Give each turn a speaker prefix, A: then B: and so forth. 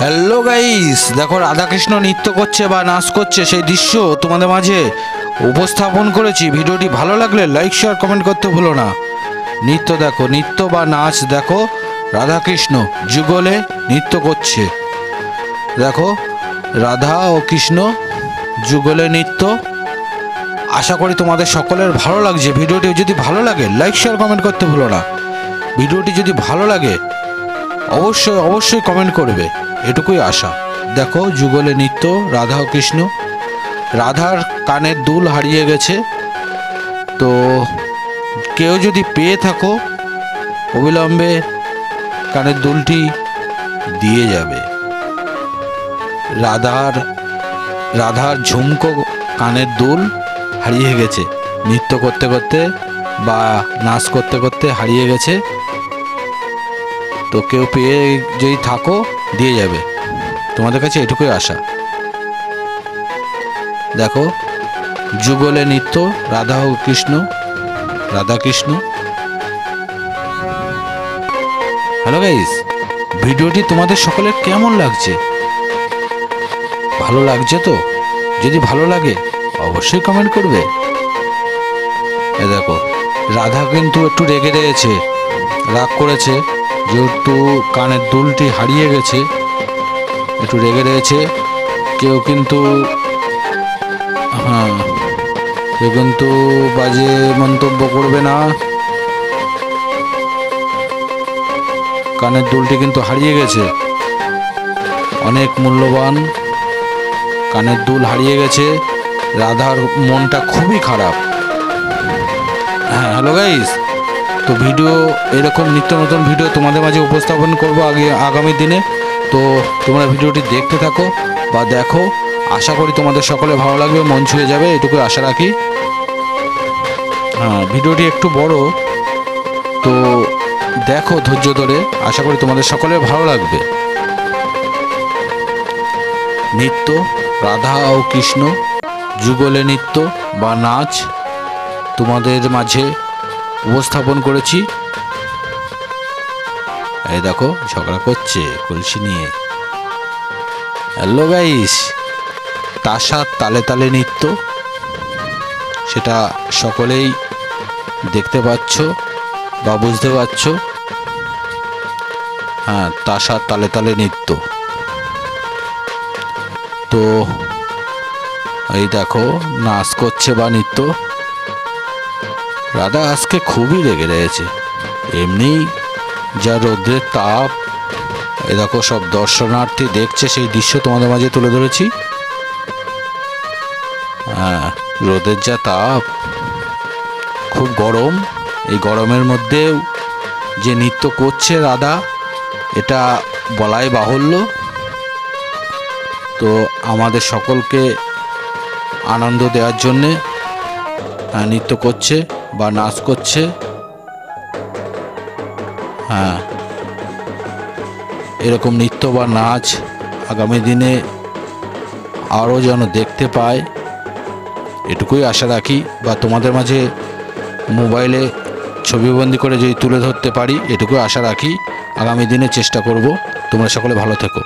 A: Hello guys, দেখো রাধাকৃষ্ণ নৃত্য করছে বা নাচ করছে সেই দৃশ্য তোমাদের মাঝে উপস্থাপন করেছি। ভিডিওটি ভালো লাগলে লাইক শেয়ার কমেন্ট করতে ভুলো না। নৃত্য দেখো, নৃত্য বা নাচ দেখো, রাধাকৃষ্ণ যুগলে নৃত্য করছে। দেখো রাধা ও কৃষ্ণ যুগলে নৃত্য। আশা করি তোমাদের সকলের ভালো লাগছে। ভিডিওটি যদি ভালো লাগে লাইক শেয়ার কমেন্ট করতে ভুলো না। ভিডিওটি যদি ভালো লাগে অবশ্যই কমেন্ট করবে, এটুকুই আশা। দেখো যুগলে নৃত্য, রাধা ও কৃষ্ণ। রাধার কানের দুল হারিয়ে গেছে, তো কেউ যদি পেয়ে থাকো অবিলম্বে কানের দুলটি দিয়ে যাবে। রাধার ঝুমকো কানের দুল হারিয়ে গেছে, নৃত্য করতে করতে বা নাচ করতে করতে হারিয়ে গেছে। তো কেউ পেয়ে যদি থাকো দিয়ে যাবে, তোমাদের কাছে এটুকুই আশা। দেখো যুগলে নৃত্য, রাধা ও কৃষ্ণ, রাধা কৃষ্ণ। হ্যালো গাইস, ভিডিওটি তোমাদের সকলের কেমন লাগছে? ভালো লাগছে তো? যদি ভালো লাগে অবশ্যই কমেন্ট করবে। এ দেখো রাধা কিন্তু একটু রেগে রয়েছে, রাগ করেছে, যেহেতু কানের দুলটি হারিয়ে গেছে একটু রেগে রয়েছে। কেউ কিন্তু বাজে মন্তব্য করবে না। কানের দুলটি কিন্তু হারিয়ে গেছে, অনেক মূল্যবান কানের দুল হারিয়ে গেছে। রাধার মনটা খুবই খারাপ। হ্যালো গাইস, তো ভিডিও এরকম নিত্য নতুন ভিডিও তোমাদের মাঝে উপস্থাপন করব আগামী দিনে। তো তোমরা ভিডিওটি দেখতে থাকো বা দেখো। আশা করি তোমাদের সকলে ভালো লাগবে, মন ছুঁয়ে যাবে, এটুকুই আশা রাখি। ভিডিওটি একটু বড়, তো দেখো ধৈর্য ধরে। আশা করি তোমাদের সকলে ভালো লাগবে। নৃত্য, রাধা ও কৃষ্ণ যুগলে নৃত্য বা নাচ তোমাদের মাঝে উপস্থাপন করেছি। এই দেখো ঝগড়া করছে কলসি নিয়ে। হ্যালো গাইস, তাসার তালে তালে নৃত্য, সেটা সকলেই দেখতে পাচ্ছ বা বুঝতে পারছো। তাসার তালে তালে নৃত্য। তো এই দেখো নাচ করছে বা নৃত্য। রাধা আজকে খুবই রেগে রয়েছে, এমনি যা রৌদ্রের তাপ। এ দেখো সব দর্শনার্থী দেখছে, সেই দৃশ্য তোমাদের মাঝে তুলে ধরেছি। রোদের যা তাপ, খুব গরম। এই গরমের মধ্যেও যে নৃত্য করছে রাধা, এটা বলাই বাহুল্য। তো আমাদের সকলকে আনন্দ দেওয়ার জন্যে নৃত্য করছে বা নাচ করছে। এরকম নৃত্য বা নাচ আগামী দিনে আরও যেন দেখতে পায়, এটুকুই আশা রাখি। বা তোমাদের মাঝে মোবাইলে ছবিবন্দি করে যদি তুলে ধরতে পারি, এটুকুই আশা রাখি। আগামী দিনে চেষ্টা করব। তোমরা সকলে ভালো থেকো।